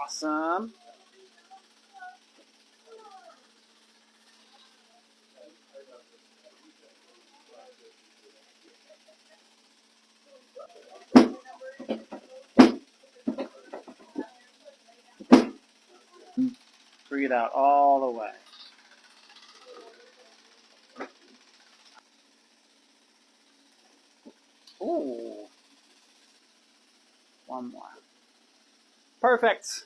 Awesome. Breathe out all the way. Ooh. One more. Perfect.